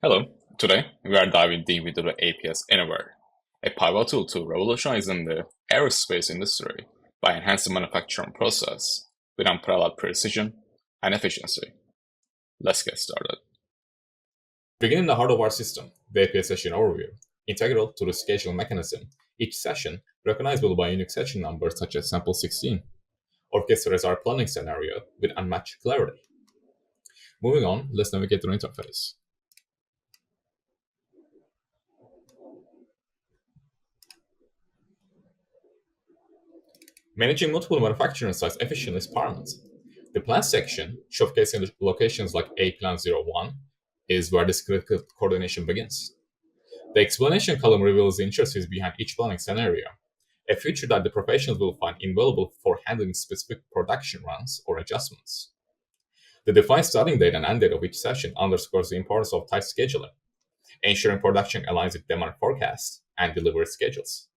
Hello, today we are diving deep into the APS AnyWare, a pivotal tool to revolutionizing the aerospace industry by enhancing manufacturing process with unparalleled precision and efficiency. Let's get started. Beginning the heart of our system, the APS session overview, integral to the scheduling mechanism, each session, recognizable by unique session numbers such as sample 16, orchestrates our planning scenario with unmatched clarity. Moving on, let's navigate the interface. Managing multiple manufacturing sites efficiently is paramount. The plan section, showcasing the locations like A Plan 01, is where this critical coordination begins. The explanation column reveals the intricacies behind each planning scenario, a feature that the professionals will find invaluable for handling specific production runs or adjustments. The defined starting date and end date of each session underscores the importance of tight scheduling, ensuring production aligns with demand forecasts and delivery schedules.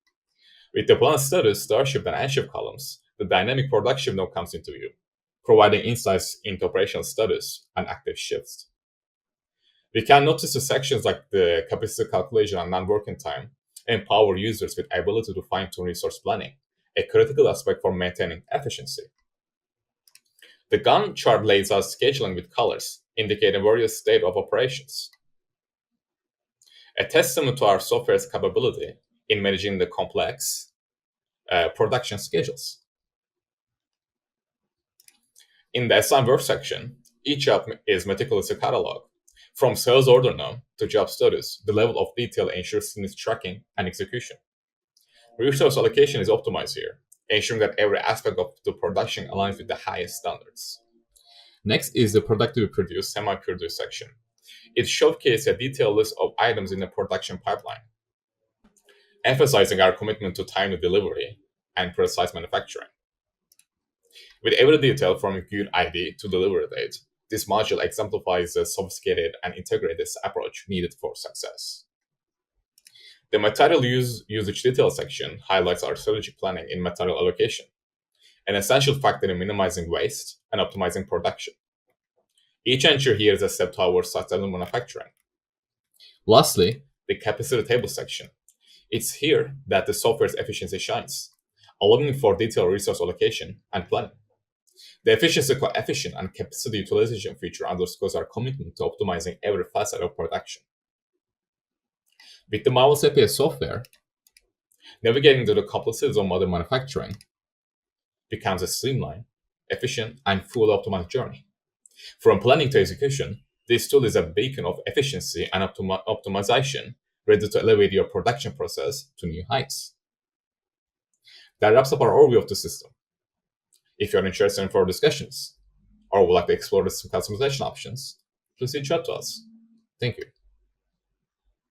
With the plan status, start shift, and end shift columns, the dynamic production node comes into view, providing insights into operational status and active shifts. We can notice the sections like the capacity calculation and non-working time empower users with ability to fine-tune resource planning, a critical aspect for maintaining efficiency. The Gantt chart lays out scheduling with colors, indicating various state of operations, a testament to our software's capability in managing the complex production schedules. In the assign work section, each job is meticulously cataloged. From sales order node to job status, the level of detail ensures smooth tracking and execution. Resource allocation is optimized here, ensuring that every aspect of the production aligns with the highest standards. Next is the productively produced, semi-produced section. It showcases a detailed list of items in the production pipeline, emphasizing our commitment to timely delivery and precise manufacturing. With every detail from good ID to delivery date, this module exemplifies the sophisticated and integrated approach needed for success. The material usage detail section highlights our strategic planning in material allocation, an essential factor in minimizing waste and optimizing production. Each entry here is a step towards sustainable manufacturing. Lastly, the capacity table section. It's here that the software's efficiency shines, allowing for detailed resource allocation and planning. The efficiency coefficient and capacity utilization feature underscores our commitment to optimizing every facet of production. With the marvelous APS software, navigating to the complexities of modern manufacturing becomes a streamlined, efficient, and fully optimized journey. From planning to execution, this tool is a beacon of efficiency and optimization, ready to elevate your production process to new heights. That wraps up our overview of the system. If you're interested in further discussions or would like to explore some customization options, please reach out to us. Thank you.